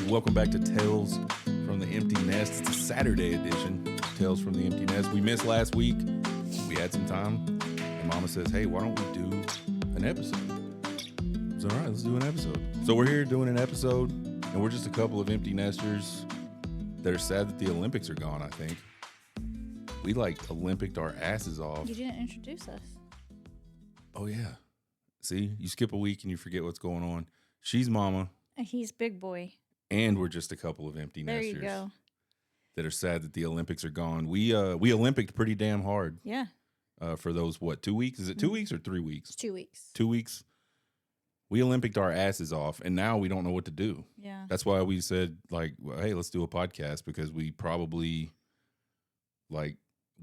welcome back to Tales from the Empty Nest. It's a Saturday edition of Tales from the Empty Nest. We missed last week. We had some time. And Mama says, hey, why don't we do an episode? It's all right, let's do an episode. So we're here doing an episode, and we're just a couple of empty nesters that are sad that the Olympics are gone, I think. We Olympicked our asses off. You didn't introduce us. Oh, yeah. See, you skip a week and you forget what's going on. She's Mama. And he's big boy. And we're just a couple of empty There nesters you go. that are sad that the Olympics are gone. We Olympicked pretty damn hard. Yeah. For those, 2 weeks? Is it 2 weeks or 3 weeks? It's 2 weeks. 2 weeks. We Olympicked our asses off, and now we don't know what to do. Yeah. That's why we said, hey, let's do a podcast, because we probably,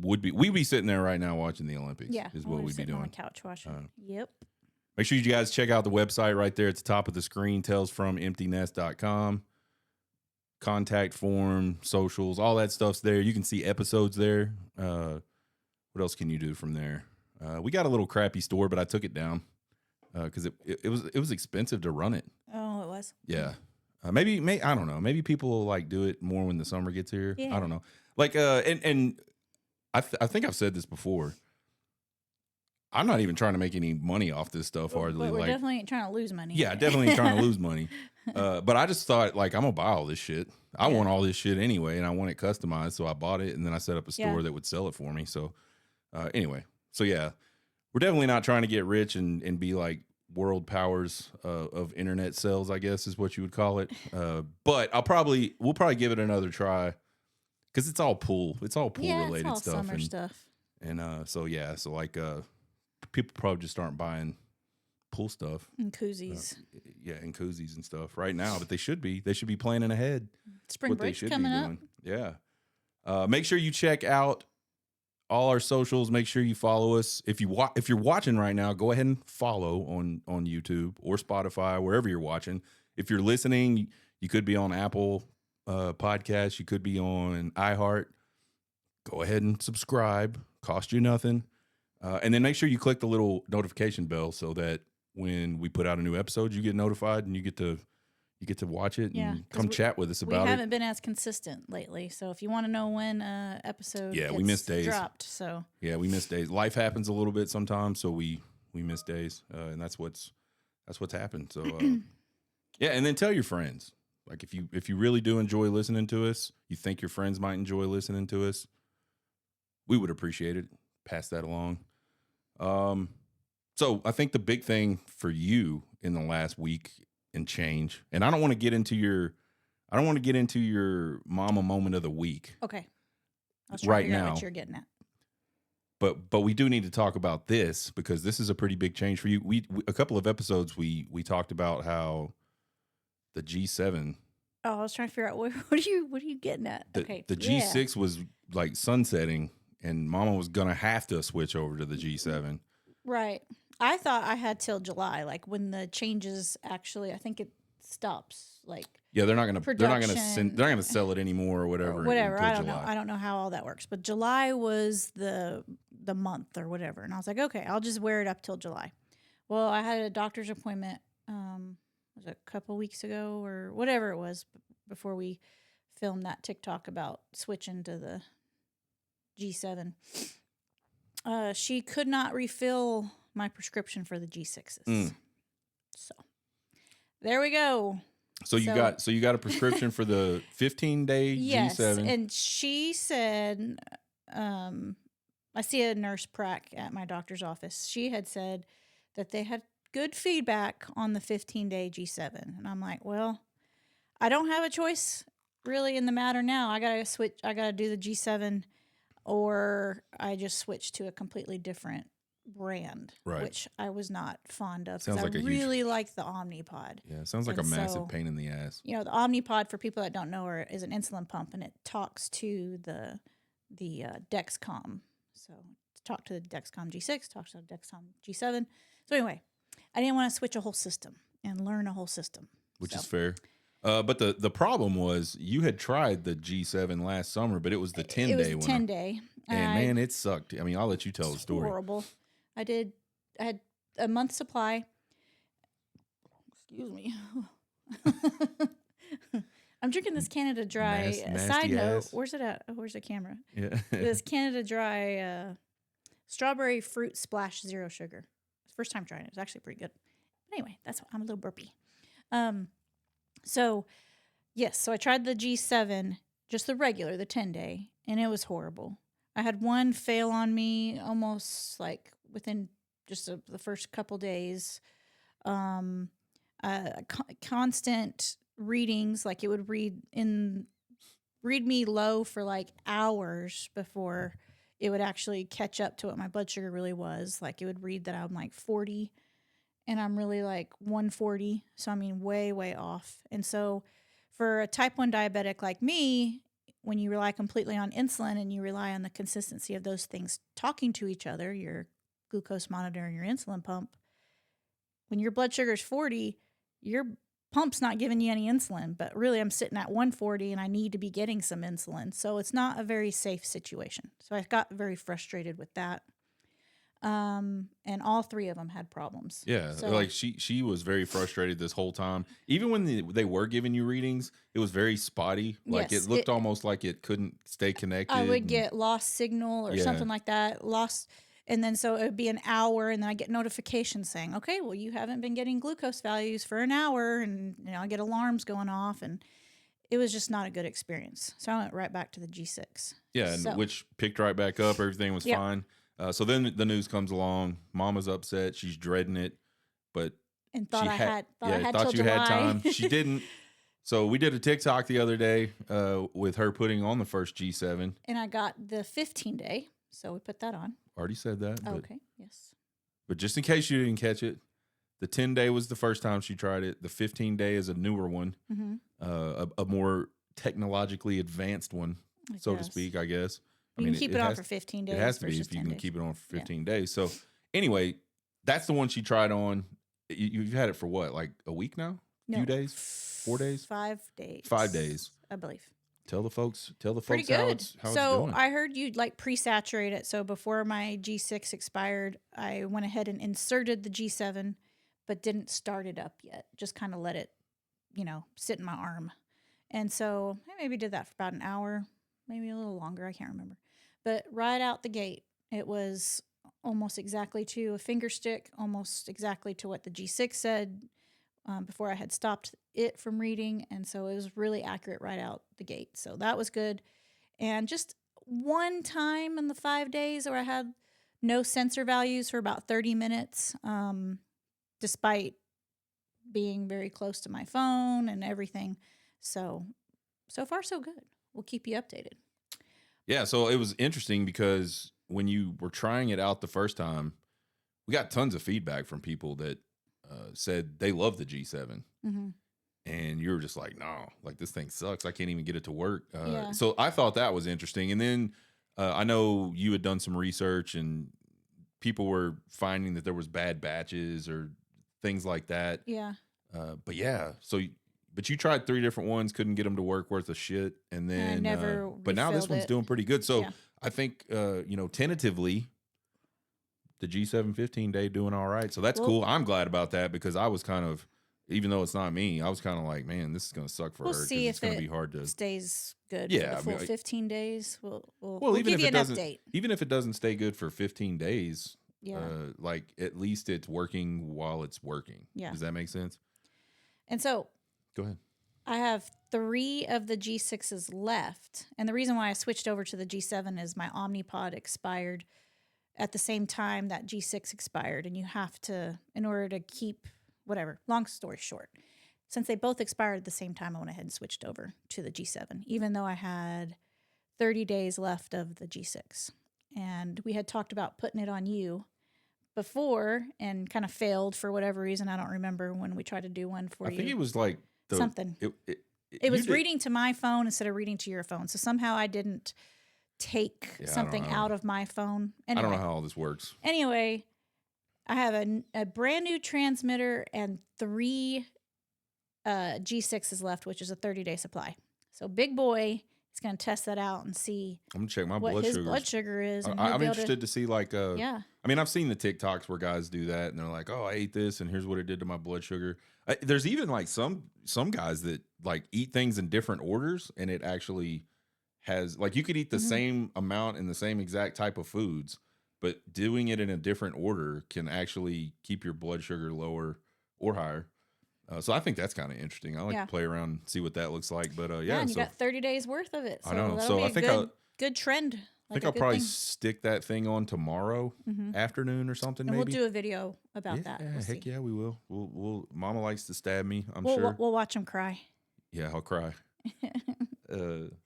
we'd be sitting there right now watching the Olympics. Yeah. Is what we'd be doing. On the couch watching. Yep. Make sure you guys check out the website right there at the top of the screen, talesfromemptynest.com. Contact form, socials, all that stuff's there. You can see episodes there. What else can you do from there? We got a little crappy store, but I took it down because it was expensive to run it. Oh, it was? Yeah. Maybe I don't know. Maybe people will do it more when the summer gets here. Yeah. I don't know. And I think I've said this before. I'm not even trying to make any money off this stuff hardly. But we're definitely ain't trying to lose money. Yeah, definitely ain't trying to lose money. But I just thought, I'm going to buy all this shit. I want all this shit anyway, and I want it customized, so I bought it, and then I set up a store that would sell it for me. So anyway, yeah, we're definitely not trying to get rich and be like world powers of internet sales, I guess is what you would call it. But we'll probably give it another try, because it's all pool. It's all pool related it's all stuff. Summer stuff. And people probably just aren't buying pool stuff And koozies. and koozies and stuff right now, but they should be planning ahead. Spring break's coming up. Yeah. Make sure you check out all our socials. Make sure you follow us. If you're watching right now, go ahead and follow on YouTube or Spotify, wherever you're watching. If you're listening, you could be on Apple Podcasts. You could be on iHeart. Go ahead and subscribe. Cost you nothing. And then make sure you click the little notification bell so that when we put out a new episode, you get notified and you get to watch it and come chat with us about it. We haven't been as consistent lately, so if you want to know when episode we miss days. Dropped, so yeah, we miss days. Life happens a little bit sometimes, so we miss days, and that's what's happened. So yeah, and then tell your friends. If you really do enjoy listening to us, you think your friends might enjoy listening to us, we would appreciate it. Pass that along. So I think the big thing for you in the last week and change, and I don't want to get into your mama moment of the week. Okay. I was trying to figure out what you're getting at. But we do need to talk about this, because this is a pretty big change for you. We a couple of episodes we talked about how the G7. Oh, I was trying to figure out what are you getting at? The G6 was sunsetting, and Mama was gonna have to switch over to the G7. Right. I thought I had till July, when the changes actually. I think it stops. Yeah, they're not gonna sell it anymore or whatever. Whatever. I don't know. I don't know how all that works. But July was the month or whatever, and I was like, okay, I'll just wear it up till July. Well, I had a doctor's appointment. Was it a couple weeks ago or whatever it was before we filmed that TikTok about switching to the G7. She could not refill my prescription for the G6s. So there we go. So you got a prescription for the 15-day yes, G7. And she said, I see a nurse prac at my doctor's office. She had said that they had good feedback on the 15-day G7. And I'm like, well, I don't have a choice really in the matter now. I got to switch. I got to do the G7, or I just switched to a completely different brand, which I was not fond of, because I really like the Omnipod. Yeah, it sounds like a massive pain in the ass. The Omnipod, for people that don't know, is an insulin pump, and it talks to the Dexcom. So talk to the Dexcom G6, talk to the Dexcom G7. So anyway, I didn't want to switch a whole system and learn a whole system. Which is fair. But the problem was, you had tried the G7 last summer, but it was the 10-day one. 10-day. And man, it sucked. I mean, I'll let you tell the story. Horrible. I had a month supply. Excuse me. I'm drinking this Canada Dry. Nasty Side note, ass. where's it at? Oh, where's the camera? Yeah. This Canada Dry strawberry fruit splash zero sugar. First time trying it. It's actually pretty good. But anyway, that's I'm a little burpy. So yes, so I tried the G7, just the regular, the 10-day, and it was horrible. I had one fail on me almost like within just the first couple days. Constant readings, like it would read me low for like hours before it would actually catch up to what my blood sugar really was. Like it would read that I'm like 40 and I'm really like 140. So I mean, way, way off. And so for a type 1 diabetic like me, when you rely completely on insulin and you rely on the consistency of those things talking to each other, your glucose monitor and your insulin pump, when your blood sugar is 40, your pump's not giving you any insulin, but really I'm sitting at 140 and I need to be getting some insulin. So it's not a very safe situation. So I got very frustrated with that. And all three of them had problems. Yeah, So, like she was very frustrated this whole time. Even when they were giving you readings, it was very spotty. Like Yes, it looked almost like it couldn't stay connected. I would and- get lost signal or Yeah. something like that. And then so it would be an hour, and then I get notifications saying, okay, well, you haven't been getting glucose values for an hour, and I get alarms going off, and it was just not a good experience. So I went right back to the G6. Yeah, and So- which picked right back up. Everything was Yeah. fine. So then the news comes along. Mama's upset. She's dreading it, but And thought she I had thought till you had July. time. She didn't. So we did a TikTok the other day with her putting on the first G7. And I got the 15-day, so we put that on. Already said that. But, Okay, yes. but just in case you didn't catch it, the 10-day was the first time she tried it. The 15-day is a newer one, Mm-hmm. a more technologically advanced one, so to speak, I guess. You can keep it on for 15 days. It has to be versus if you 10 can days. keep it on for 15 days. So anyway, that's the one she tried on. You've had it for what, like a week now? No, Few days? 4 days? 5 days. 5 days. I believe. Tell the folks Pretty how good. it's So doing. I heard you'd like pre-saturate it. So before my G6 expired, I went ahead and inserted the G7, but didn't start it up yet. Just kind of let it, sit in my arm. And so I maybe did that for about an hour, maybe a little longer. I can't remember. But right out the gate, it was almost exactly to a finger stick, almost exactly to what the G6 said before I had stopped it from reading. And so it was really accurate right out the gate. So that was good. And just one time in the 5 days where I had no sensor values for about 30 minutes, despite being very close to my phone and everything. So far, so good. We'll keep you updated. Yeah, so it was interesting because when you were trying it out the first time, we got tons of feedback from people that said they love the G7. Mm-hmm. And you were just like, no, like this thing sucks. I can't even get it to work. Yeah. So I thought that was interesting. And then I know you had done some research and people were finding that there was bad batches or things like that. Yeah. But yeah, but you tried 3 different ones, couldn't get them to work worth of shit. And then, never but now this refilled one's it. doing pretty good. So Yeah. I think, tentatively, the G7 15-day doing all right. So that's Well- cool. I'm glad about that because I was kind of, even though it's not me, I was kind of like, man, this is going to suck for We'll her. 'cause see it's if going to it be hard to. stays good Yeah, for I the mean, full 15 days. We'll Well, even give if you it an doesn't, update. even if it doesn't stay good for 15 days, Yeah. like at least it's working while it's working. Yeah. Does that make sense? And so Go ahead. I have 3 of the G6s left. And the reason why I switched over to the G7 is my Omnipod expired at the same time that G6 expired. And you have to, in order to keep whatever, long story short, since they both expired at the same time, I went ahead and switched over to the G7, even though I had 30 days left of the G6. And we had talked about putting it on you before and kind of failed for whatever reason. I don't remember when we tried to do one for I you. think it was like Something. It It was you did- reading to my phone instead of reading to your phone. So somehow I didn't take Yeah, I don't something know. out of my phone. I Anyway, don't know how all this works. Anyway, I have a brand new transmitter and 3 G6s left, which is a 30-day supply. So big boy is going to test that out and see I'm gonna check my what blood his sugar. blood sugar is. And he'll I'm be able to- interested to see like yeah. I mean, I've seen the TikToks where guys do that, and they're like, "Oh, I ate this, and here's what it did to my blood sugar." There's even like some guys that like eat things in different orders, and it actually has like you could eat the same amount and the same exact type of foods, but doing it in a different order can actually keep your blood sugar lower or higher. So I think that's kind of interesting. I like to play around and see what that looks like. But yeah, and you got 30 days worth of it. So I know. that'll So be I a think good trend. I think I'll probably stick that thing on tomorrow afternoon or something. And maybe we'll do a video about that. Yeah, We'll heck see. yeah, we will. We'll. Mama likes to stab me. I'm We'll sure. we'll watch them cry. Yeah, I'll cry.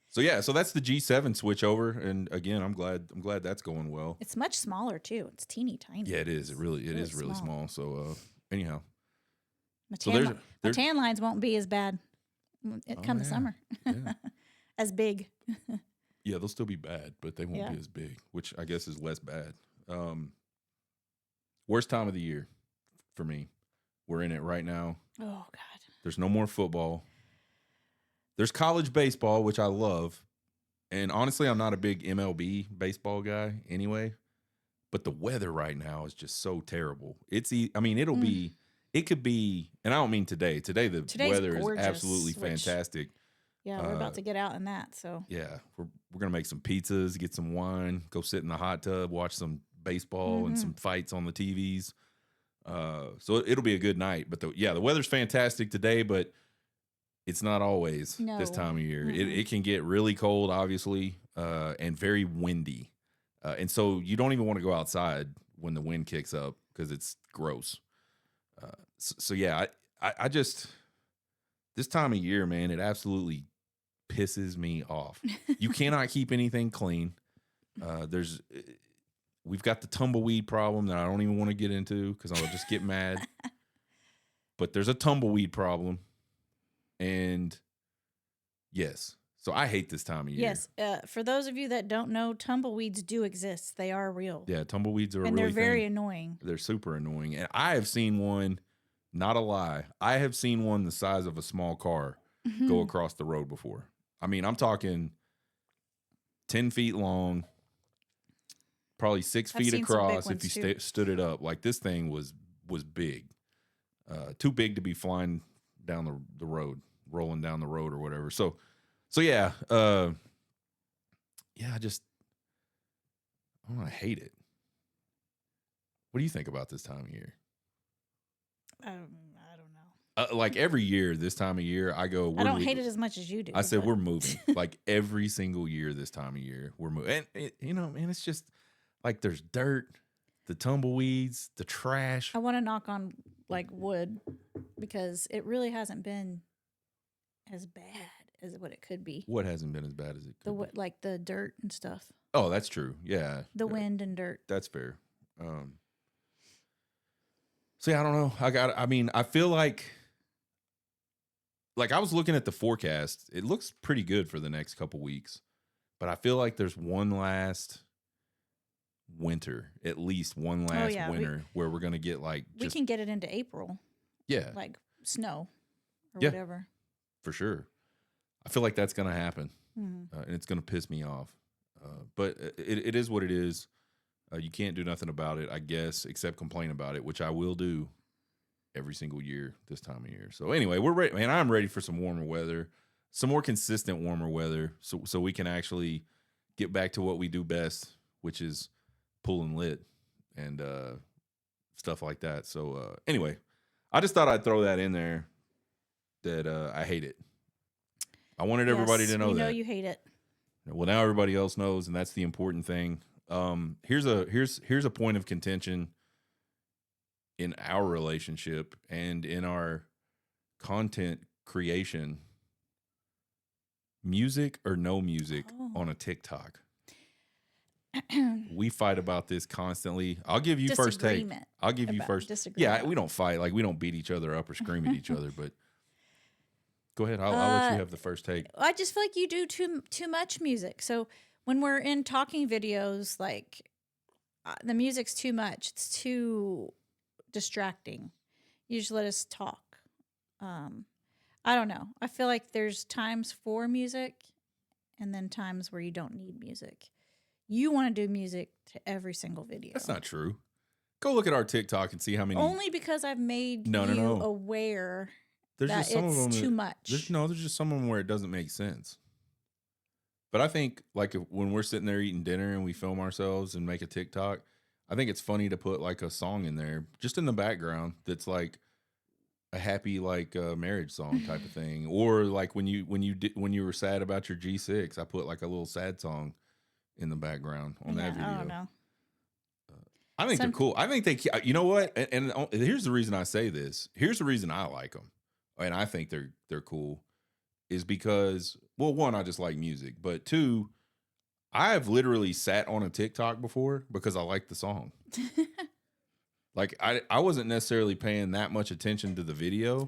So that's the G7 switch over, and again, I'm glad that's going well. It's much smaller too. It's teeny tiny. Yeah, it is. It is really small. So anyhow, my tan lines won't be as bad. Come the summer, Yeah. as big. Yeah, they'll still be bad, but they won't be as big, which I guess is less bad. Worst time of the year for me. We're in it right now. Oh God. There's no more football. There's college baseball, which I love. And honestly, I'm not a big MLB baseball guy anyway. But the weather right now is just so terrible. It could be, and I don't mean today. Today's weather gorgeous, is absolutely fantastic. Yeah, we're about to get out in that. So yeah, we're gonna make some pizzas, get some wine, go sit in the hot tub, watch some baseball and some fights on the TVs. So it'll be a good night. But the weather's fantastic today, but it's not always this time of year. It can get really cold, obviously, and very windy. And so you don't even want to go outside when the wind kicks up because it's gross. So yeah, I just, this time of year, man, it absolutely pisses me off. You cannot keep anything clean. We've got the tumbleweed problem that I don't even want to get into because I'll just get mad. But there's a tumbleweed problem. And yes, so I hate this time of year. Yes, for those of you that don't know, tumbleweeds do exist. They are real. Yeah, tumbleweeds are and they're very annoying. They're super annoying. And I have seen one, not a lie, I have seen one the size of a small car go across the road before. I mean, I'm talking 10 feet long, probably 6 feet across if you stood it up. Like this thing was big, too big to be flying down the road, rolling down the road or whatever. So yeah, I hate it. What do you think about this time of year? I don't know. Like every year, this time of year, I go. I don't hate it as much as you do. I said we're moving. Like every single year, this time of year, we're moving. And man, it's just like there's dirt, the tumbleweeds, the trash. I want to knock on like wood because it really hasn't been as bad as what it could be. What hasn't been as bad as it could be? Like the dirt and stuff. Oh, that's true. Yeah. The wind and dirt. That's fair. See, I don't know. I feel like I was looking at the forecast. It looks pretty good for the next couple weeks, but I feel like there's one last winter, at least one last winter where we're going to get like, we can get it into April. Yeah. Like snow or whatever. For sure. I feel like that's going to happen, and it's going to piss me off. But it is what it is. You can't do nothing about it, I guess, except complain about it, which I will do every single year this time of year. So anyway, we're ready, man. I'm ready for some warmer weather, some more consistent warmer weather, so we can actually get back to what we do best, which is pull and lit and stuff like that. So anyway, I just thought I'd throw that in there that I hate it. I wanted everybody to know that. You know you hate it. Well, now everybody else knows, and that's the important thing. Here's a point of contention in our relationship and in our content creation. Music or no music on a TikTok. We fight about this constantly. I'll give you first take. I'll give you first. Yeah, we don't fight. Like we don't beat each other up or scream at each other, but go ahead. I'll let you have the first take. I just feel like you do too much music. So when we're in talking videos, like the music's too much. It's too distracting. You just let us talk. I don't know. I feel like there's times for music and then times where you don't need music. You want to do music to every single video. That's not true. Go look at our TikTok and see how many. Only because I've made you aware there's that just some of it's them too much. there's just some of them where it doesn't make sense. But I think like when we're sitting there eating dinner and we film ourselves and make a TikTok, I think it's funny to put like a song in there just in the background that's like a happy like marriage song type of thing, or like when you were sad about your G6, I put like a little sad song in the background on that video. I don't know. I think they're cool. I think you know what? And here's the reason I say this. Here's the reason I like them, and I think they're cool, is because, well, one, I just like music, but two, I have literally sat on a TikTok before because I like the song. Like I wasn't necessarily paying that much attention to the video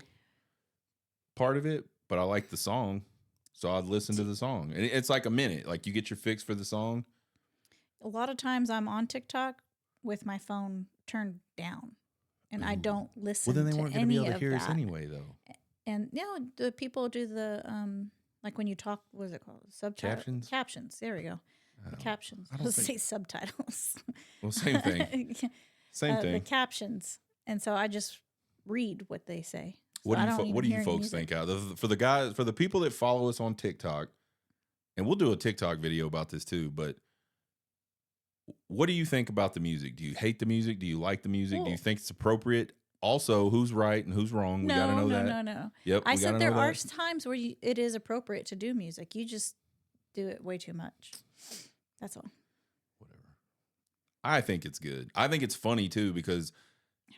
part of it, but I like the song, so I'd listen to the song, and it's like a minute. Like you get your fix for the song. A lot of times I'm on TikTok with my phone turned down, and I don't listen. Well, then they to weren't going to be able to any hear of us that. anyway, though. And the people do the like when you talk, what is it called? Captions? Captions. There we go. The captions. I I don't was think- say subtitles. Well, same thing. Same thing. The captions, and so I just read what they say. So What I do don't you even what do hear you any folks music. think out for the people that follow us on TikTok, and we'll do a TikTok video about this too, but what do you think about the music? Do you hate the music? Do you like the music? Do you Well- think it's appropriate? Also, who's right and who's wrong? We got to know that. No. Yep. I we said gotta there know are that. times where it is appropriate to do music. You just do it way too much. That's all. Whatever. I think it's good. I think it's funny too because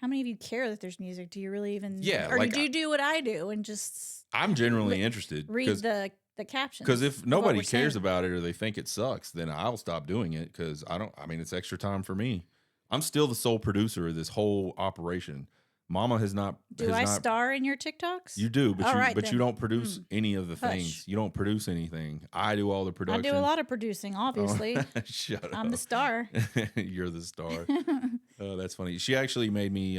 How many of you care that there's music? Do you really even? Yeah, Or like, do you do what I do and just I'm generally interested. read the captions? Because if of what nobody we're cares saying. about it or they think it sucks, then I'll stop doing it because it's extra time for me. I'm still the sole producer of this whole operation. Mama has not. Do I star in your TikToks? You do, but All you right, but then. you don't produce any of the Hush. things. You don't produce anything. I do all the I production. do a lot of producing, obviously. Shut up. I'm the star. You're the star. Oh, that's funny. She actually made me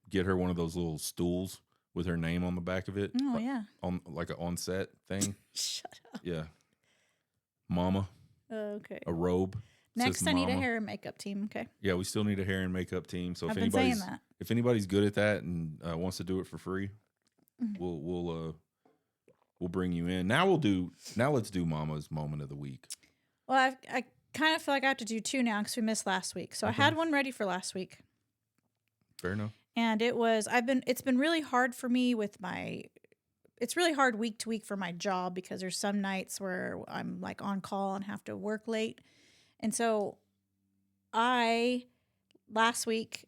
get her one of those little stools with her name on the back of it. Oh, yeah. On like an on-set thing. Shut up. Yeah. Mama, Okay. a robe. Next, says I need a Mama. hair and makeup team. Okay. Yeah, we still need a hair and makeup team. So I've if been saying anybody's that. if anybody's good at that and wants to do it for free, Mhm. we'll bring you in. Now let's do Mama's moment of the week. Well, I kind of feel like I have to do two now because we missed last week. So Okay. I had one ready for last week. Fair enough. And it's been really hard for me it's really hard week to week for my job because there's some nights where I'm like on call and have to work late. And so I last week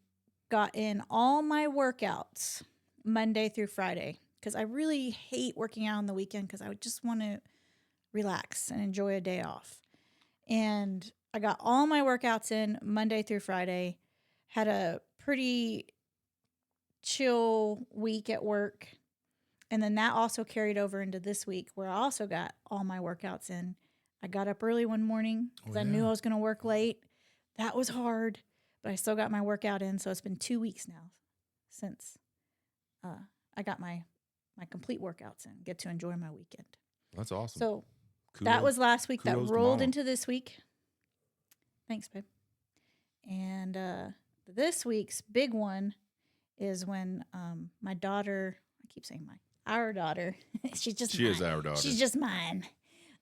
got in all my workouts Monday through Friday because I really hate working out on the weekend because I would just want to relax and enjoy a day off. And I got all my workouts in Monday through Friday, had a pretty chill week at work. And then that also carried over into this week where I also got all my workouts in. I got up early one morning because I knew I was going to work late. That was hard, but I still got my workout in. So it's been 2 weeks now since I got my complete workouts in, get to enjoy my weekend. That's awesome. So Kudos- that was last week. That kudos to rolled Mama. into this week. Thanks, babe. And this week's big one is when my daughter, I keep saying our daughter, she is our daughter. She's just mine.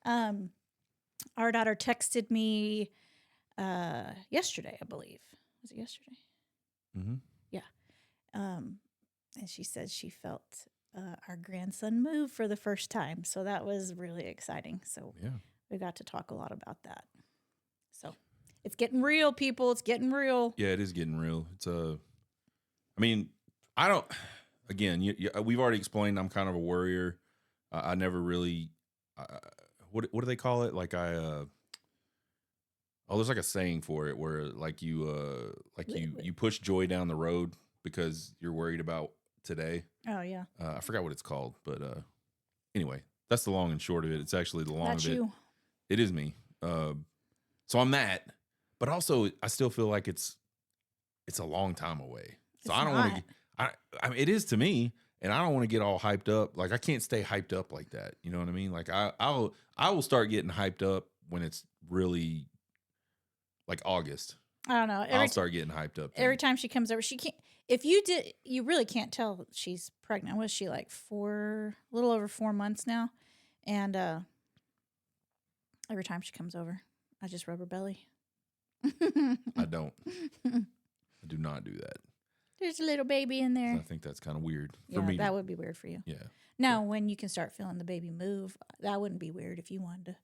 Our daughter texted me yesterday, I believe. Was it yesterday? Mm-hmm. And she said she felt our grandson move for the first time. So that was really exciting. So Yeah. we got to talk a lot about that. So it's getting real, people. It's getting real. Yeah, it is getting real. It's I mean, I don't. Again, we've already explained. I'm kind of a worrier. I never really. What do they call it? Like there's like a saying for it where like you push joy down the road because you're worried about today. Oh, yeah. I forgot what it's called, but anyway, that's the long and short of it. It's actually the long That's of it. you. It is me. So I'm that, but also I still feel like it's a long time away. So It's I don't want to. not. I mean, it is to me, and I don't want to get all hyped up. Like I can't stay hyped up like that. You know what I mean? Like I will start getting hyped up when it's really like August. I don't know. I'll start getting hyped up. Every time she comes over, she can't. If you did, you really can't tell she's pregnant. Was she like a little over 4 months now? And every time she comes over, I just rub her belly. I don't. I do not do that. There's a little baby in there. I think that's kind of weird for me. That would be weird for you. Yeah. Now, when you can start feeling the baby move, that wouldn't be weird if you wanted to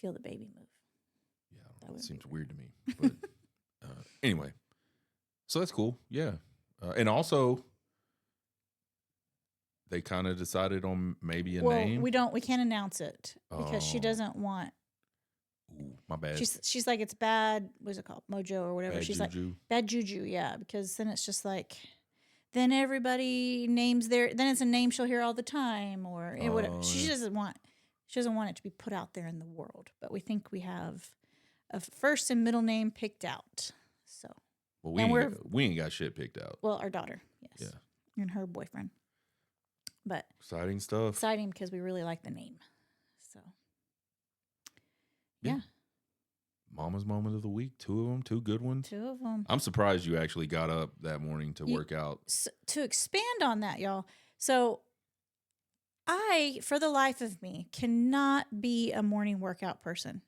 feel the baby move. Yeah, that seems weird to me. But anyway, so that's cool. Yeah. And also, they kind of decided on maybe a name. We can't announce it because she doesn't want. Ooh, my bad. She's like, it's bad. What's it called? Mojo or whatever. Bad She's juju. like, bad juju. Yeah. Because then it's just like, then everybody names then it's a name she'll hear all the time or whatever. She doesn't want it to be put out there in the world. But we think we have a first and middle name picked out. So. Well, we ain't got shit picked out. Well, our daughter. Yes. Yeah. And her boyfriend. But. Exciting stuff. Exciting because we really like the name. So. Yeah. Mama's moment of the week. 2 of them. 2 good ones. 2 of them. I'm surprised you actually got up that morning to work out. To expand on that, y'all. So I, for the life of me, cannot be a morning workout person.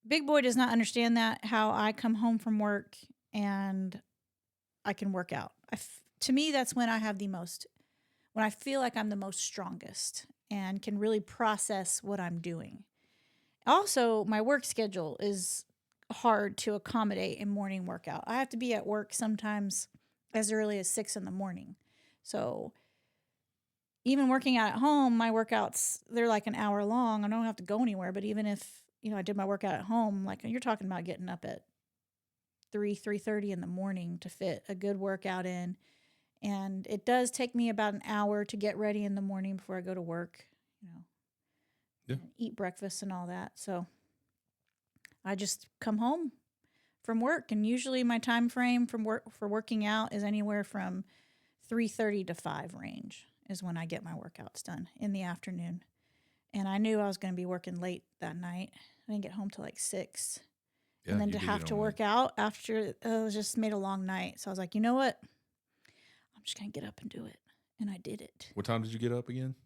Big boy does not understand that, how I come home from work and I can work out. To me, that's when I have when I feel like I'm the most strongest and can really process what I'm doing. Also, my work schedule is hard to accommodate a morning workout. I have to be at work sometimes as early as 6 in the morning. So even working out at home, my workouts, they're like an hour long. I don't have to go anywhere. But even if, I did my workout at home, like you're talking about getting up at 3:30 in the morning to fit a good workout in. And it does take me about an hour to get ready in the morning before I go to work, Yeah. Eat breakfast and all that. So I just come home from work, and usually my time frame for working out is anywhere from 3:30 to 5 range is when I get my workouts done in the afternoon. And I knew I was going to be working late that night. I didn't get home till like 6. Yeah, and then to have to work out after it was just made a long night. So I was like, you know what? I'm just going to get up and do it. And I did it. What time did you get up again?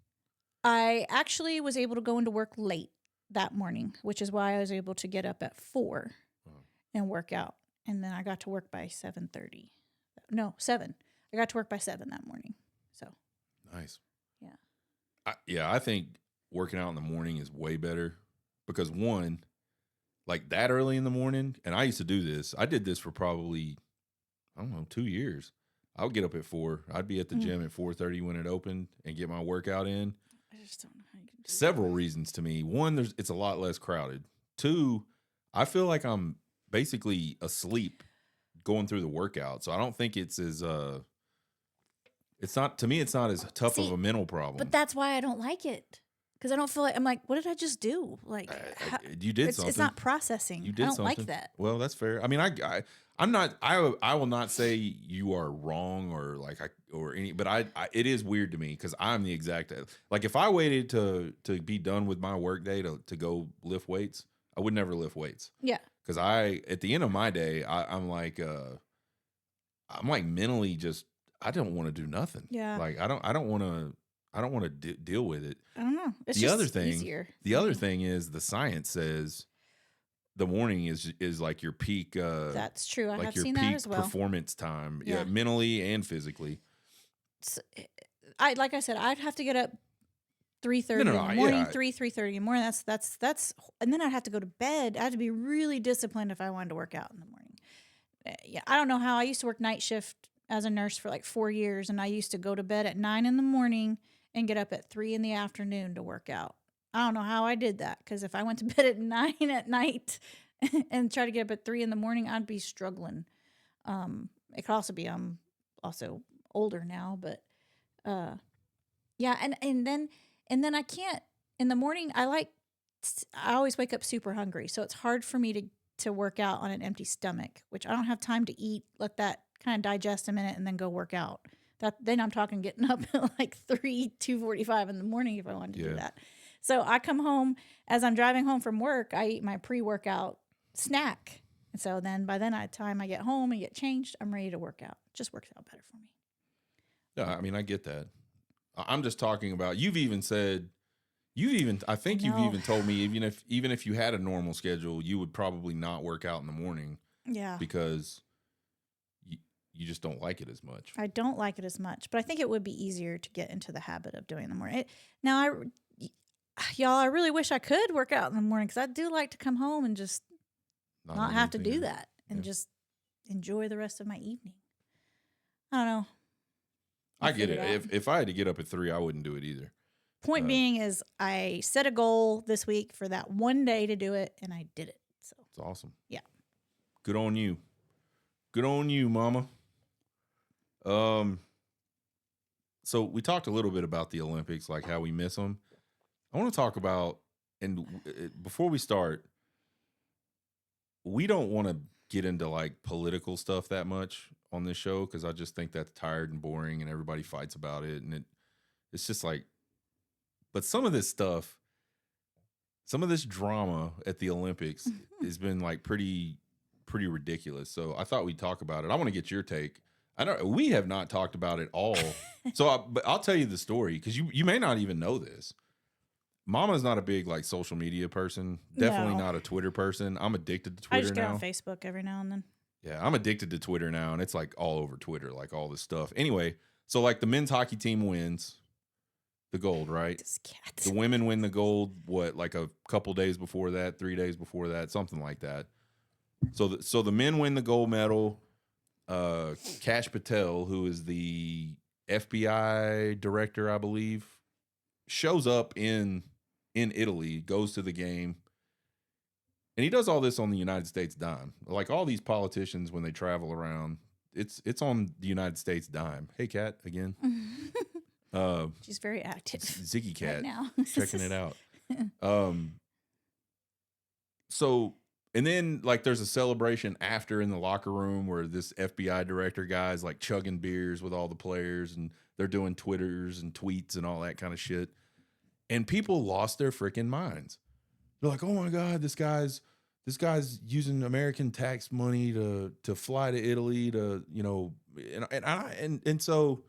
I actually was able to go into work late that morning, which is why I was able to get up at 4 and work out. And then I got to work by 7:30. No, 7. I got to work by 7 that morning. So nice. Yeah. I think working out in the morning is way better because one, like that early in the morning, and I used to do this. I did this for probably, 2 years. I would get up at 4. I'd be at the gym at 4:30 when it opened and get my workout in. I just don't know how you can do Several reasons to me. One, it's a lot less crowded. 2, I feel like I'm basically asleep going through the workout. So I don't think it's as it's not as tough of a mental problem. But that's why I don't like it. Because I don't feel like, I'm like, what did I just do? Like, you did something. It's not processing. You did I don't something. like that. Well, that's fair. I mean, I'm not. I will not say you are wrong or but it is weird to me because I'm the exact like if I waited to be done with my work day to go lift weights, I would never lift weights. Yeah. Because at the end of my day, I'm like mentally just I don't want to do nothing. Yeah. Like I don't want to deal with it. I don't know. It's the just other thing. Easier. The other thing is the science says the morning is like your peak. That's true. I like have your seen peak that as well. Performance time, Yeah. mentally and physically. Like I said, I'd have to get up 3:30 in the morning, 3:30 in the morning. That's, and then I'd have to go to bed. I had to be really disciplined if I wanted to work out in the morning. Yeah, I don't know how. I used to work night shift as a nurse for like 4 years, and I used to go to bed at 9 in the morning and get up at 3 in the afternoon to work out. I don't know how I did that, because if I went to bed at 9 at night and try to get up at 3 in the morning, I'd be struggling. It could also be I'm also older now, but yeah, and then I can't in the morning. I always wake up super hungry, so it's hard for me to work out on an empty stomach, which I don't have time to eat. Let that kind of digest a minute and then go work out. Then I'm talking getting up at like 2:45 in the morning if I wanted to do that. So I come home, as I'm driving home from work, I eat my pre-workout snack. And so then by the time I get home and get changed, I'm ready to work out. It just works out better for me. Yeah, I mean, I get that. I'm just talking about, I think you've know. even told me, even if you had a normal schedule, you would probably not work out in the morning Yeah. because you just don't like it as much. I don't like it as much, but I think it would be easier to get into the habit of doing it in the morning. Y'all, I really wish I could work out in the morning because I do like to come home and just not have to do that and just enjoy the rest of my evening. I don't know. I get it. If I had to get up at 3, I wouldn't do it either. Point being is I set a goal this week for that one day to do it, and I did it. So it's awesome. Yeah. Good on you. Good on you, mama. So we talked a little bit about the Olympics, like how we miss them. I want to talk about, and before we start, we don't want to get into like political stuff that much on this show because I just think that's tired and boring and everybody fights about it. And it's just like, but some of this stuff, some of this drama at the Olympics has been like pretty ridiculous. So I thought we'd talk about it. I want to get your take. We have not talked about it all. But I'll tell you the story because you may not even know this. Mama's not a big like social media person. Definitely not a Twitter person. I'm addicted to Twitter now. I just get on Facebook every now and then. Yeah, I'm addicted to Twitter now, and it's like all over Twitter, like all this stuff. Anyway, so like the men's hockey team wins the gold, right? This cat. The women win the gold, like a couple days before that, 3 days before that, something like that. So the men win the gold medal. Kash Patel, who is the FBI director, I believe, shows up in Italy, goes to the game, and he does all this on the United States dime. Like all these politicians, when they travel around, it's on the United States dime. Hey, Kat, again. She's very active. Ziggy Cat right now. checking it out. So, and then like there's a celebration after in the locker room where this FBI director guy is like chugging beers with all the players and they're doing Twitters and tweets and all that kind of shit. And people lost their freaking minds. They're like, "Oh my God, this guy's using American tax money to fly to Italy to, and so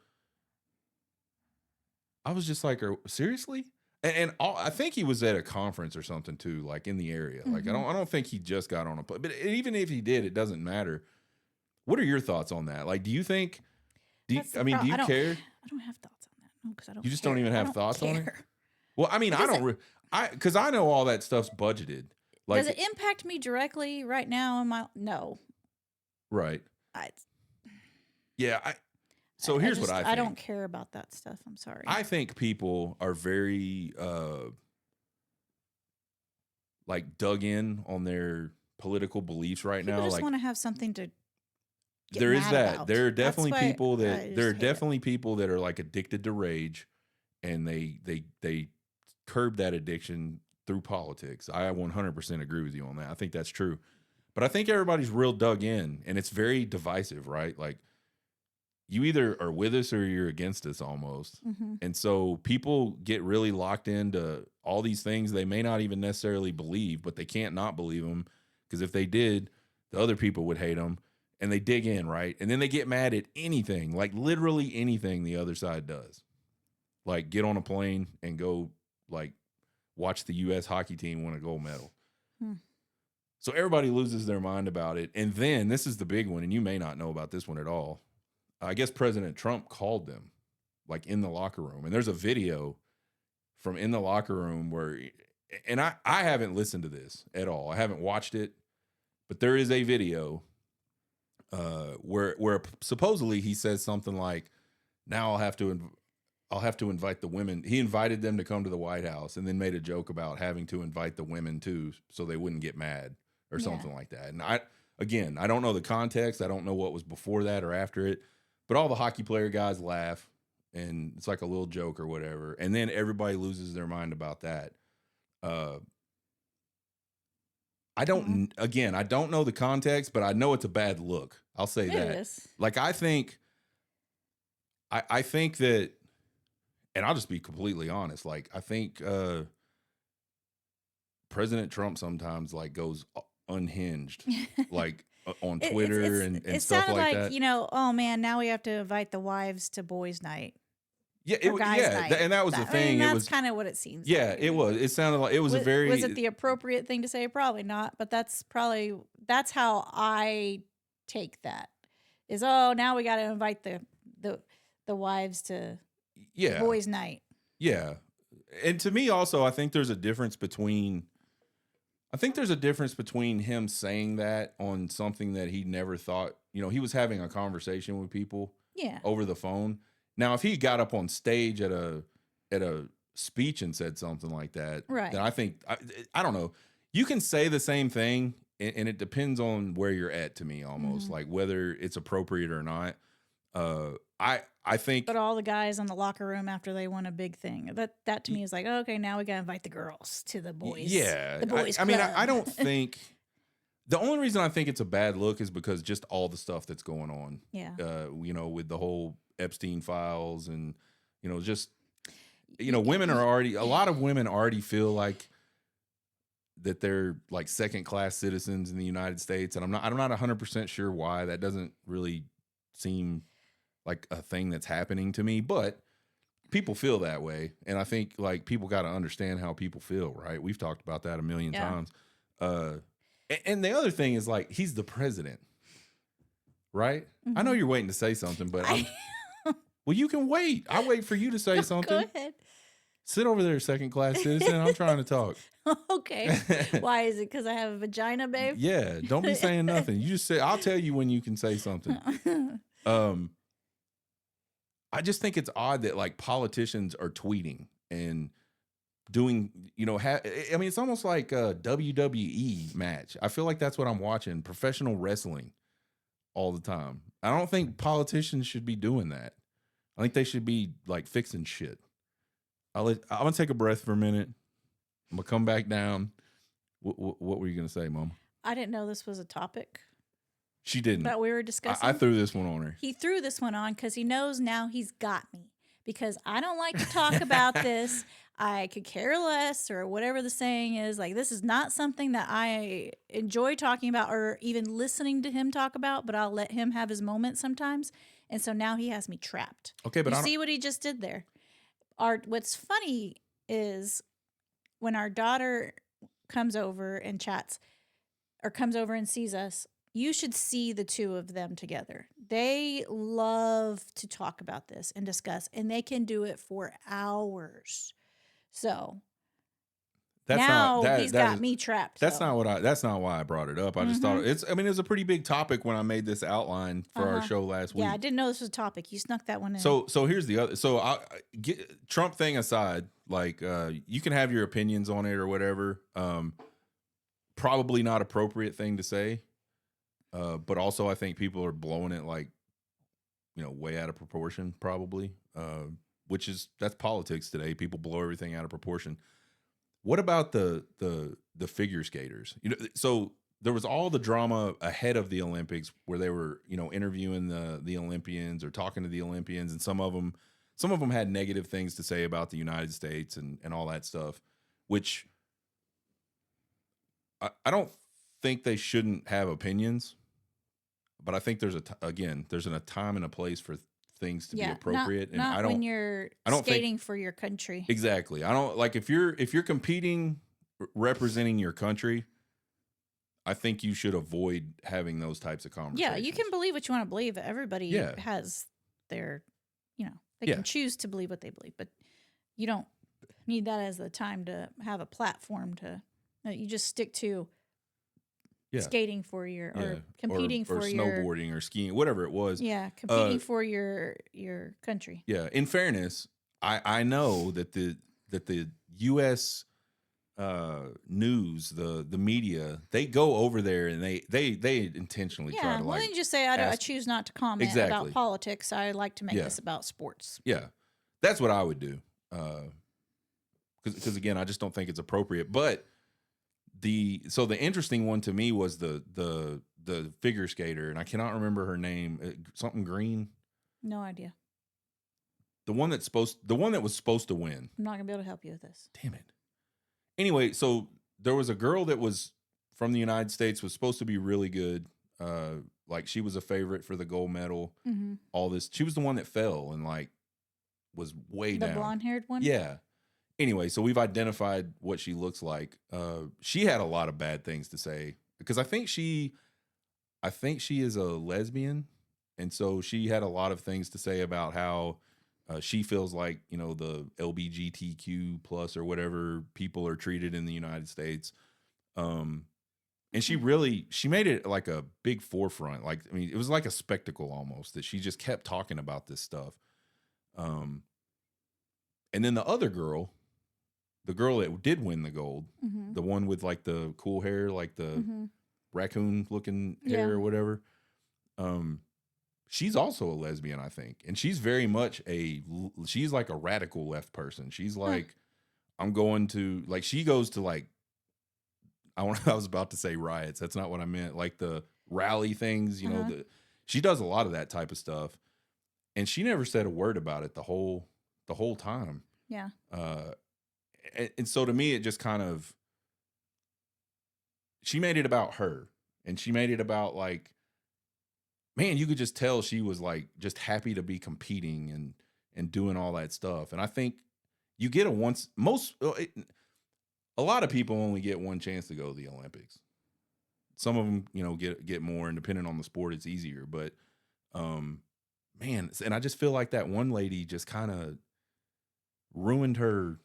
I was just like, seriously?" And I think he was at a conference or something too, like in the area. Like I don't think he just got on a plane. But even if he did, it doesn't matter. What are your thoughts on that? Like, do you care? I don't have thoughts on that. No, because I don't. You just don't even have thoughts on it. Well, I mean, because I know all that stuff's budgeted. Like, does it impact me directly right now? No. Right. So here's what I think. I don't care about that stuff. I'm sorry. I think people are very like dug in on their political beliefs right now. People just like want to have something to get there is mad that. about. There are definitely people that people that are like addicted to rage, and they curb that addiction through politics. I 100% agree with you on that. I think that's true. But I think everybody's real dug in, and it's very divisive, right? Like, you either are with us or you're against us almost. And so people get really locked into all these things they may not even necessarily believe, but they can't not believe them because if they did, the other people would hate them, and they dig in, right? And then they get mad at anything, like literally anything the other side does. Like get on a plane and go like watch the U.S. hockey team win a gold medal. So everybody loses their mind about it. And then this is the big one, and you may not know about this one at all. I guess President Trump called them like in the locker room, and there's a video from in the locker room where, and I haven't listened to this at all. I haven't watched it, but there is a video where supposedly he says something like, now I'll have to invite the women. He invited them to come to the White House and then made a joke about having to invite the women too, so they wouldn't get mad or something like that. And I don't know the context. I don't know what was before that or after it. But all the hockey player guys laugh, and it's like a little joke or whatever. And then everybody loses their mind about that. I don't know the context, but I know it's a bad look. I'll say that. Is. Like, I think that, and I'll just be completely honest. Like, I think President Trump sometimes like goes unhinged, like on It, Twitter and it stuff sounded like like, that. you know, oh man, now we have to invite the wives to boys' night Yeah, or guys' night. and that was the I mean, thing. It that's was kind of what it seems yeah, like. it was. It sounded like it was a Was it very the appropriate thing to say? Probably not, but that's how I take that. Is, oh, now we got to invite the the wives to yeah, boys' night. yeah. And to me also, I think there's a difference between him saying that on something that he never thought, you know, he was having a conversation with people Yeah, over the phone. Now, if he got up on stage at a speech and said something like that, right. then I think I don't know. You can say the same thing, and it depends on where you're at. To me, almost Mhm. like whether it's appropriate or not. I think But all the guys in the locker room after they won a big thing, that to me is like, oh, okay, now we got to invite the girls to yeah. the boys I mean, I club. don't think the only reason I think it's a bad look is because just all the stuff that's going on. Yeah. You know, with the whole Epstein files and just Y- women are y- already a lot of women already feel like that they're like second class citizens in the United States, and I'm not 100% sure why. That doesn't really seem like a thing that's happening to me, but people feel that way, and I think like people got to understand how people feel, right? We've talked about that a million Yeah. times. And the other thing is like he's the president, right? I know Mhm. you're waiting to say something, but I- well, you can wait. I wait for you to say Go something. ahead. Sit over there, second class citizen. I'm trying to talk. Okay. Why is it? Because I have a vagina, babe? Yeah, don't be saying nothing. You just say, I'll tell you when you can say something. Um, I just think it's odd that like politicians are tweeting and doing, I mean, it's almost like a WWE match. I feel like that's what I'm watching, professional wrestling all the time. I don't think politicians should be doing that. I think they should be like fixing shit. I'm gonna take a breath for a minute. I'm gonna come back down. What were you gonna say, Mom? I didn't know this was a topic She didn't. that we were discussing. I threw this one on her. He threw this one on because he knows now he's got me. Because I don't like to talk about this. I could care less, or whatever the saying is. Like, this is not something that I enjoy talking about or even listening to him talk about, but I'll let him have his moment sometimes. And so now he has me trapped. Okay, but you see what he just did there? What's funny is when our daughter comes over and chats or comes over and sees us, you should see the two of them together. They love to talk about this and discuss, and they can do it for hours. So that's now not he's that got is, me trapped. that's though. that's not why I brought it up. I just thought Mhm. I mean, it was a pretty big topic when I made this outline for our Uh-huh. show last week. Yeah, I didn't know this was a topic. You snuck that one in. So here's the other. So Trump thing aside, like you can have your opinions on it or whatever. Probably not appropriate thing to say, but also I think people are blowing it like way out of proportion. Probably, that's politics today. People blow everything out of proportion. What about the figure skaters? So there was all the drama ahead of the Olympics where they were, interviewing the Olympians or talking to the Olympians, and some of them had negative things to say about the United States and all that stuff, which I don't think they shouldn't have opinions, but I think there's a time and a place for things to be appropriate, and not I don't when you're I don't skating for your country. exactly. I don't like if you're competing representing your country, I think you should avoid having those types of conversations. Yeah, you can believe what you want to believe. Everybody Yeah. has their, they Yeah. can choose to believe what they believe, but you don't need that as the time to have a platform to. You just stick to Yeah. skating for your or Yeah. competing or for your snowboarding or skiing, whatever it was. competing for your country. Yeah. In fairness, I know that the U.S. News, the media, they go over there and they intentionally try Yeah, to well, like then just say I ask- choose not to comment Exactly. about politics. I like to make Yeah. this about sports. Yeah, that's what I would do. Because again, I just don't think it's appropriate. But the interesting one to me was the figure skater, and I cannot remember her name. Something Green. No idea. The one that was supposed to win. I'm not gonna be able to help you with this. Damn it. Anyway, so there was a girl that was from the United States was supposed to be really good. Like she was a favorite for the gold medal. Mm-hmm. All this, she was the one that fell and like was way The down. blonde-haired one. Yeah. Anyway, so we've identified what she looks like. She had a lot of bad things to say because I think she is a lesbian, and so she had a lot of things to say about how she feels like the LGBTQ plus or whatever people are treated in the United States. And she made it like a big forefront. Like, I mean, it was like a spectacle almost that she just kept talking about this stuff. And then the other girl, the girl that did win the gold, Mm-hmm. the one with like the cool hair, like the Mm-hmm. raccoon looking hair Yeah. or whatever. She's also a lesbian, I think. And she's very much she's like a radical left person. She's like, I'm going to, like, she goes to like, I was about to say riots. That's not what I meant. Like the rally things, she does a lot of that type of stuff. And she never said a word about it the whole time. Yeah. And so to me, it just kind of, she made it about her, and she made it about like, man, you could just tell she was like just happy to be competing and doing all that stuff. And I think you get a lot of people only get one chance to go to the Olympics. Some of them, get more, and depending on the sport, it's easier. But, man, and I just feel like that one lady just kind of ruined her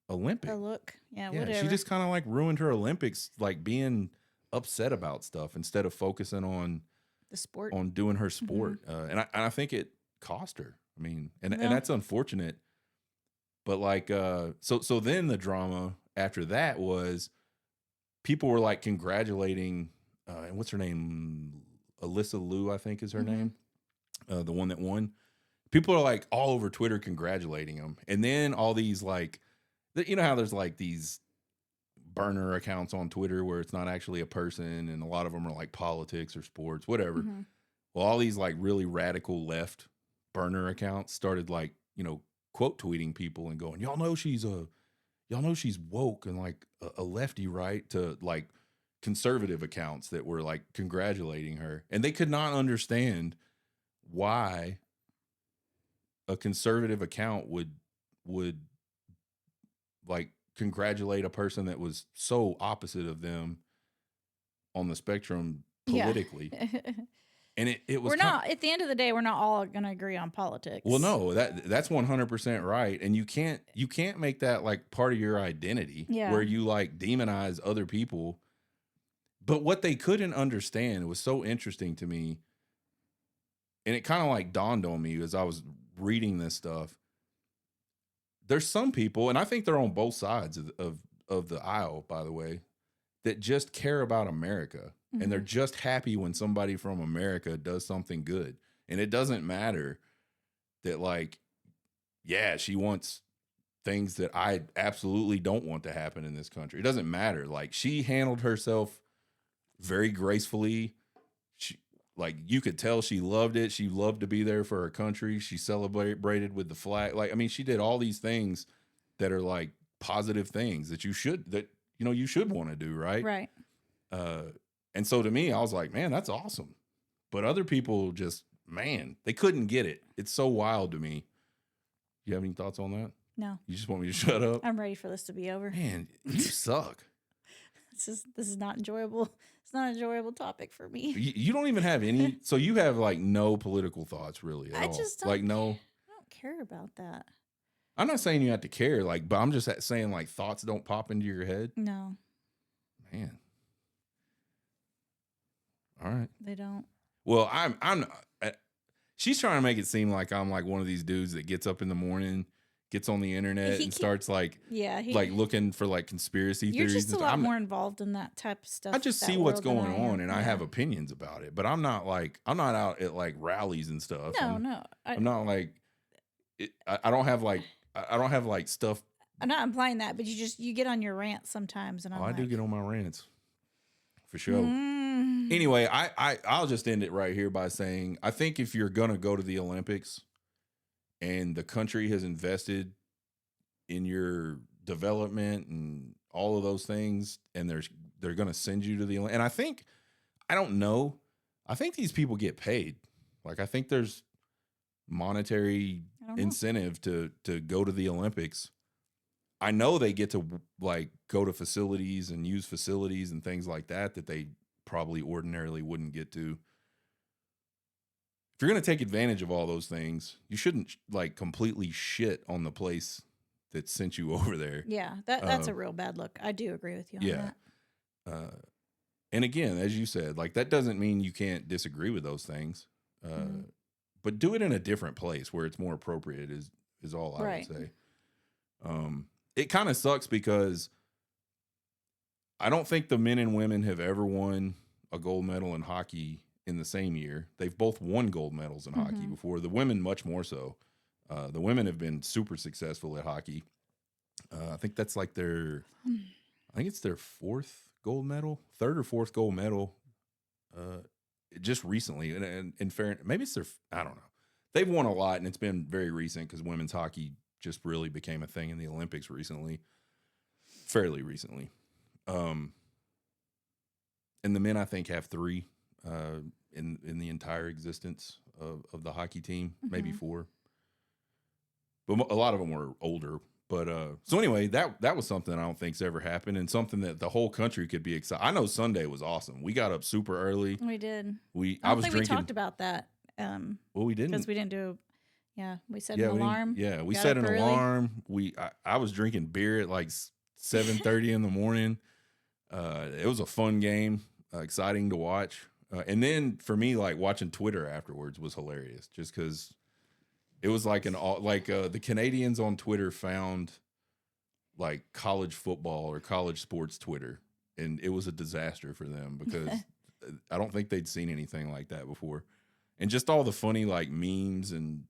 Olympic. The look. Yeah, Yeah, whatever. she just kind of like ruined her Olympics, like being upset about stuff instead of focusing on the sport, on doing her sport. And I think it cost her. I mean, and Well- that's unfortunate. But like, so then the drama after that was people were like congratulating, and what's her name? Alyssa Liu, I think is her name. The one that won. People are like all over Twitter congratulating him. And then all these like, you know how there's like these burner accounts on Twitter where it's not actually a person, and a lot of them are like politics or sports, whatever. Mm-hmm. Well, all these like really radical left burner accounts started like, quote tweeting people and going, y'all know she's woke and like a lefty, right? To like conservative accounts that were like congratulating her. And they could not understand why a conservative account would like congratulate a person that was so opposite of them on the spectrum politically. Yeah. And it was we're not, at the end of the day, we're not all going to agree on politics. Well, no, that's 100% right. And you can't make that like part of your identity where you like demonize other people. But what they couldn't understand was so interesting to me. And it kind of like dawned on me as I was reading this stuff. There's some people, and I think they're on both sides of the aisle, by the way, that just care about America. And they're just happy when somebody from America does something good. And it doesn't matter that, like, yeah, she wants things that I absolutely don't want to happen in this country. It doesn't matter. Like, she handled herself very gracefully. She, like, you could tell she loved it. She loved to be there for her country. She celebrated with the flag. Like, I mean, she did all these things that are like positive things that you should want to do, right? Right. And so to me, I was like, man, that's awesome. But other people just, man, they couldn't get it. It's so wild to me. You have any thoughts on that? No. You just want me to shut up? I'm ready for this to be over. Man, you suck. This is not enjoyable. It's not an enjoyable topic for me. You don't even have any. So you have like no political thoughts really at all. I just don't, like no. I don't care about that. I'm not saying you have to care, like, but I'm just saying like thoughts don't pop into your head. No. Man. All right. They don't. Well, I'm. She's trying to make it seem like I'm like one of these dudes that gets up in the morning, gets on the internet, and starts like looking for like conspiracy You're theories. just a lot more involved in that type of stuff. I just see what's going on, and I have opinions about it. But I'm not out at like rallies and stuff. No, I'm not like. I don't have like stuff. I'm not implying that, but you get on your rants sometimes, and I do get on my rants, for sure. Anyway, I'll just end it right here by saying I think if you're gonna go to the Olympics, and the country has invested in your development and all of those things, and they're going to send you to the, and I don't know. I think these people get paid. Like, I think there's monetary I don't know. incentive to go to the Olympics. I know they get to like go to facilities and use facilities and things like that they probably ordinarily wouldn't get to. If you're going to take advantage of all those things, you shouldn't like completely shit on the place that sent you over there. Yeah, that's a real bad look. I do agree with you on that. And again, as you said, like that doesn't mean you can't disagree with those things. But do it in a different place where it's more appropriate is all I would say. It kind of sucks because I don't think the men and women have ever won a gold medal in hockey in the same year. They've both won gold medals in hockey before. The women much more so. The women have been super successful at hockey. I think that's like it's their fourth gold medal, third or fourth gold medal. Just recently, and in fairness, maybe it's I don't know. They've won a lot, and it's been very recent because women's hockey just really became a thing in the Olympics fairly recently. And the men, I think, have 3 in the entire existence of the hockey team, maybe 4. But a lot of them were older. But so anyway, that was something I don't think's ever happened, and something that the whole country could be excited. I know Sunday was awesome. We got up super early. We did. I was think drinking. We talked about that. Well, we didn't because we didn't do. Yeah, we set an alarm. We set an alarm. I was drinking beer at like 7:30 in the morning. It was a fun game, exciting to watch. And then for me, like watching Twitter afterwards was hilarious, just because it was like the Canadians on Twitter found like college football or college sports Twitter, and it was a disaster for them because I don't think they'd seen anything like that before. And just all the funny like memes and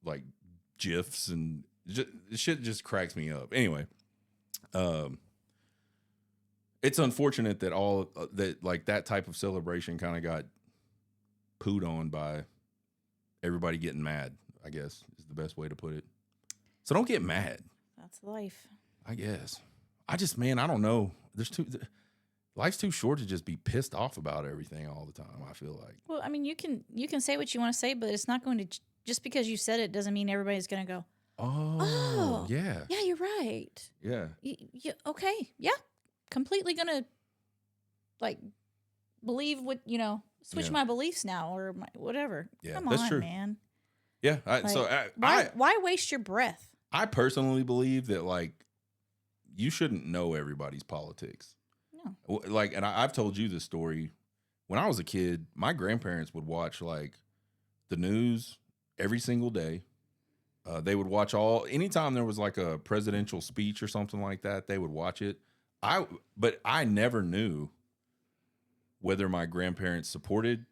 like GIFs and shit just cracks me up. Anyway, it's unfortunate that that like that type of celebration kind of got pooed on by everybody getting mad, I guess is the best way to put it. So don't get mad. That's life. I guess. I don't know. Life's too short to just be pissed off about everything all the time, I feel like. Well, I mean, you can say what you want to say, but it's not going to, just because you said it doesn't mean everybody's going to go, oh, yeah, you're right. Yeah. Okay. Yeah. Completely going to like believe switch my beliefs now or whatever. Yeah, Come that's on, true. man. Yeah. Why waste your breath? I personally believe that like you shouldn't know everybody's politics. No. Like, and I've told you this story. When I was a kid, my grandparents would watch like the news every single day. They would watch anytime there was like a presidential speech or something like that, they would watch it. But I never knew whether my grandparents supported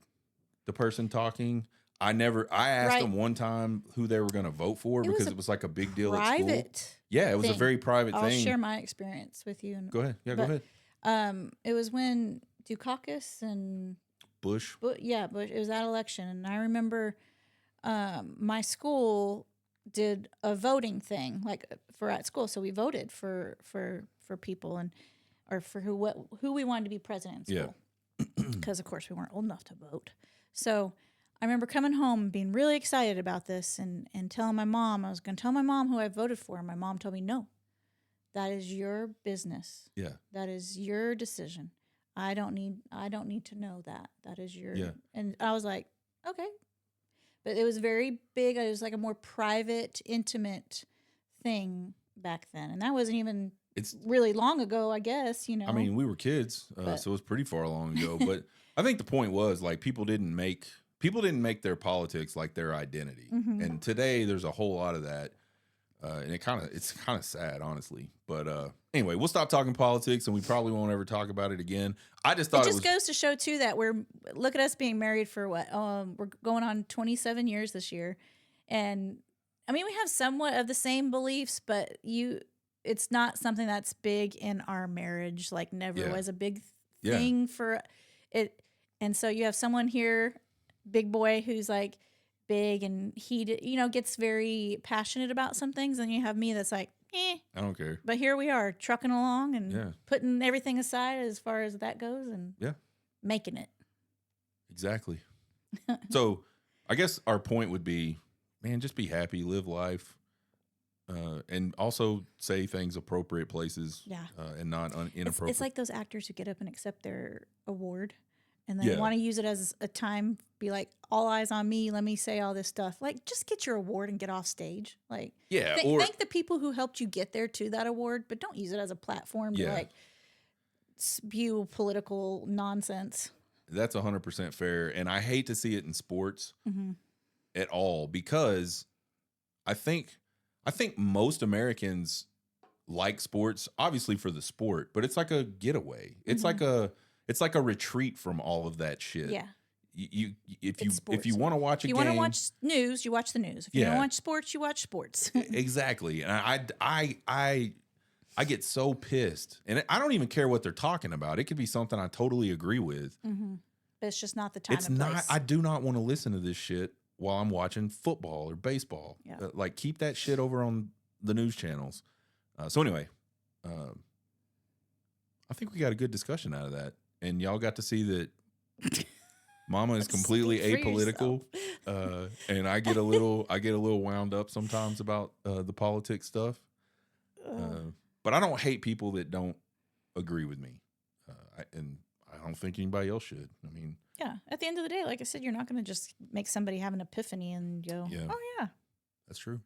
the person talking. I asked them one time who they were going to vote for because it was like a big deal at school. Yeah, it was a very private thing. I'll share my experience with you. Go ahead. Yeah, go ahead. It was when Dukakis and Bush. Bush. It was that election, and I remember my school did a voting thing like for at school, so we voted for people or for who we wanted to be president in school. Because of course we weren't old enough to vote. So I remember coming home and being really excited about this and telling my mom I was going to tell my mom who I voted for, and my mom told me no. That is your business. Yeah. That is your decision. I don't need to know that. That is your. Yeah. And I was like, okay. But it was very big. It was like a more private, intimate thing back then. And that wasn't even really long ago, I guess, I mean, we were kids, so it was pretty far long ago. But I think the point was like people didn't make their politics like their identity. Mm-hmm. And today there's a whole lot of that. And it's kind of sad, honestly. But anyway, we'll stop talking politics, and we probably won't ever talk about it again. I just thought it goes to show too that look at us being married for what? We're going on 27 years this year, and I mean we have somewhat of the same beliefs, but it's not something that's big in our marriage. Like never was a big thing for it, and so you have someone here, big boy, who's like big and he gets very passionate about some things, and you have me that's like I don't care. But here we are trucking along and Yeah. putting everything aside as far as that goes and Yeah. making it. Exactly. So I guess our point would be, man, just be happy, live life, and also say things appropriate places, Yeah. and not inappropriate. It's like those actors who get up and accept their award and they Yeah. want to use it as a time, be like, all eyes on me, let me say all this stuff. Like, just get your award and get off stage. Like, Yeah, or- thank the people who helped you get there to that award, but don't use it as a platform to Yeah. like spew political nonsense. That's 100% fair. And I hate to see it in sports Mm-hmm. at all, because I think most Americans like sports, obviously for the sport, but it's like a getaway. It's like a retreat from all of that shit. Yeah. If It's you sports. want to watch a If you game, want to watch news, you watch the news. If you Yeah. don't watch sports, you watch sports. exactly. And I get so pissed, and I don't even care what they're talking about. It could be something I totally agree with. Mm-hmm. But it's just not the time It's and not. place. I do not want to listen to this shit while I'm watching football or baseball. Yeah. Like, keep that shit over on the news channels. So anyway, I think we got a good discussion out of that, and y'all got to see that Mama is completely Speak for apolitical, and I get a little wound up sometimes about the politics stuff. But I don't hate people that don't agree with me, and I don't think anybody else should. I mean, Yeah. At the end of the day, like I said, you're not going to just make somebody have an epiphany and go, Yeah. oh, yeah. that's true.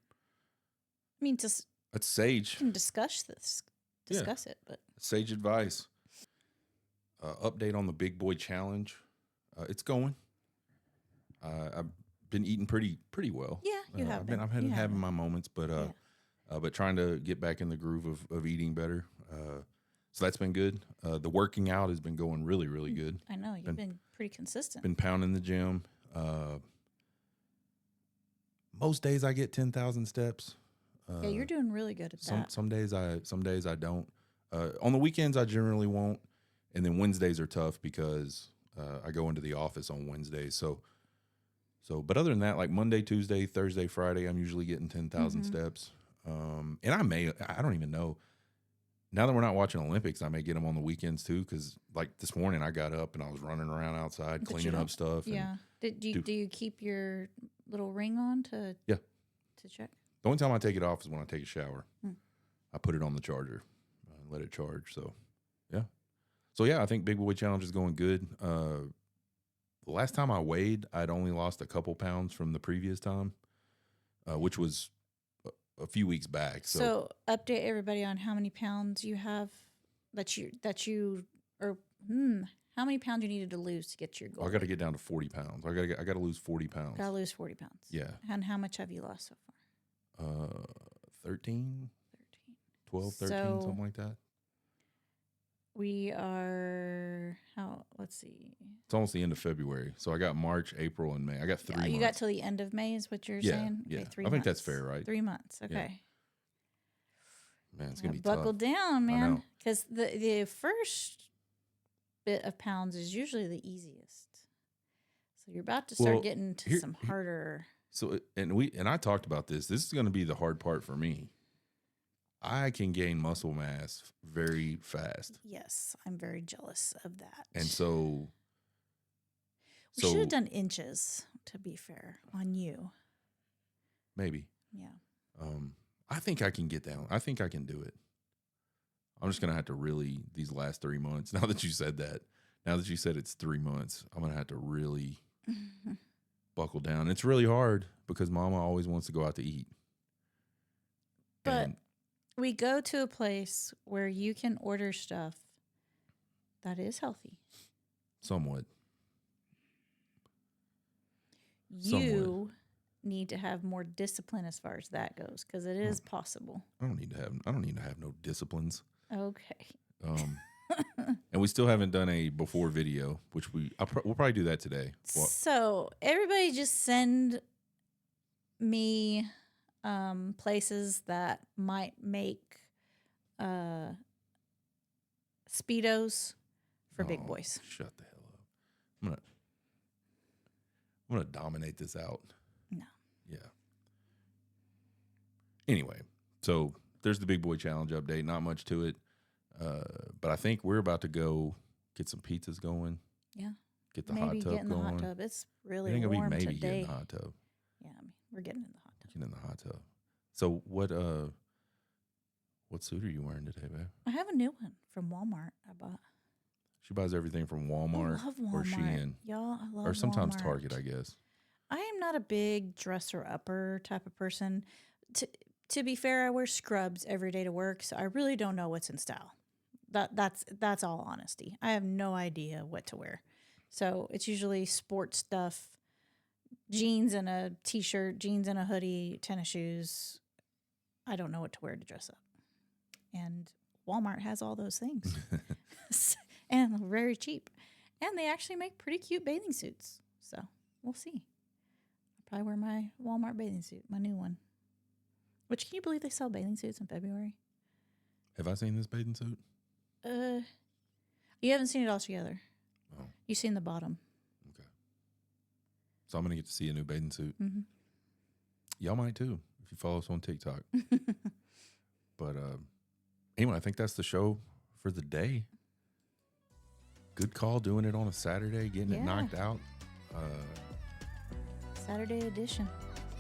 I mean, just That's sage. discuss it, but Sage advice. Update on the Big Boy Challenge. It's going. I've been eating pretty well. yeah, you have I've been. I've You been have having been. my moments, but but trying to get back in the groove of eating better. So that's been good. The working out has been going really good. I know you've been pretty consistent. Been pounding the gym. Most days I get 10,000 steps. Yeah, you're doing really good at that. Some days I don't. On the weekends I generally won't, and then Wednesdays are tough because I go into the office on Wednesdays. So but other than that, like Monday, Tuesday, Thursday, Friday, I'm usually getting 10,000 steps. And I don't even know. Now that we're not watching Olympics, I may get them on the weekends too. Because like this morning, I got up and I was running around outside But you cleaning up don't- stuff. Yeah. Do you keep your little ring on to check? The only time I take it off is when I take a shower. Hmm. I put it on the charger and let it charge. So, yeah. I think Big Boy Challenge is going good. The last time I weighed, I'd only lost a couple pounds from the previous time, which was a few weeks back. So update everybody on how many pounds you have how many pounds you needed to lose to get to your goal. I got to get down to 40 pounds. I got to lose 40 pounds. Gotta lose 40 pounds. Yeah. And how much have you lost so far? 13, 12, 13, So- something like that. We are let's see. It's almost the end of February. So I got March, April, and May. I got 3 months. You got till the end of May is what you're saying? Yeah. Okay, 3 I think that's months. fair, right? 3 months. Okay. Man, it's going to be Buckle tough. down, know. man. Because the first bit of pounds is usually the easiest. So you're about to start Well, getting to here- some harder. So and I talked about this. This is going to be the hard part for me. I can gain muscle mass very fast, Yes, I'm very jealous of that. and so we should have done inches, to be fair, on you. maybe Yeah. I think I can get down. I think I can do it. I'm just going to have to really these last 3 months. Now that you said it's 3 months, I'm going to have to really buckle down. It's really hard because Mama always wants to go out to eat. But And we go to a place where you can order stuff that is healthy. somewhat. You need to have more discipline as far as that goes, because it is possible. I don't need to have no disciplines. Okay. And we still haven't done a before video, which we'll probably do that today. Well, So everybody just send me places that might make Speedos for big oh, boys. Shut the hell up. I'm gonna dominate this out. No. Yeah. Anyway, so there's the Big Boy Challenge update. Not much to it, but I think we're about to go get some pizzas going. Yeah. Get the Maybe hot tub get in the going. hot tub. It's I really think it'll be warm maybe get today. in the hot tub. Yeah, we're getting in the hot tub. Get in the hot tub. So what suit are you wearing today, babe? I have a new one from Walmart I bought. She buys everything from Walmart, I love Walmart. or Shein, Y'all, I love or sometimes Walmart. Target, I guess. I am not a big dresser-upper type of person. To be fair, I wear scrubs every day to work, so I really don't know what's in style. That's all honesty. I have no idea what to wear. So it's usually sports stuff, jeans and a t-shirt, jeans and a hoodie, tennis shoes. I don't know what to wear to dress up. And Walmart has all those things. And very cheap. And they actually make pretty cute bathing suits. So we'll see. I'll probably wear my Walmart bathing suit, my new one. Which, can you believe they sell bathing suits in February? Have I seen this bathing suit? You haven't seen it all together. Oh. You've seen the bottom. Okay. So I'm going to get to see a new bathing suit. Mm-hmm. Y'all might too, if you follow us on TikTok. But anyway, I think that's the show for the day. Good call doing it on a Saturday, getting it knocked out. Saturday edition.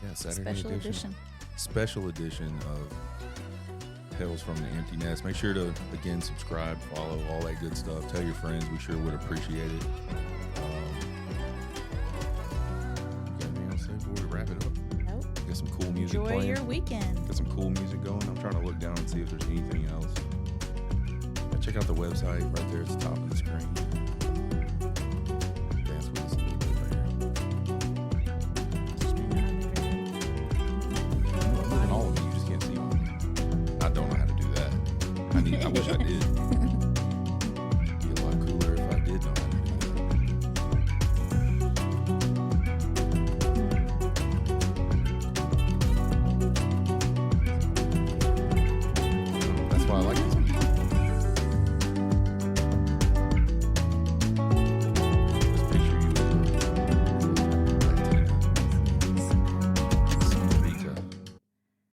Yeah, Saturday Special edition. Special edition of Tales from the Empty Nest. Make sure to, again, subscribe, follow, all that good stuff. Tell your friends. We sure would appreciate it. Got anything else to say before we wrap it up? Nope. Get some cool music Enjoy playing. your weekend. Got some cool music going. I'm trying to look down and see if there's anything else. Check out the website right there at the top of the screen. Dance with us a little bit right here. I'm moving all of it. You just can't see me. I don't know how to do that. I wish I did. It'd be a lot cooler if I did know how to do that. That's why I like this.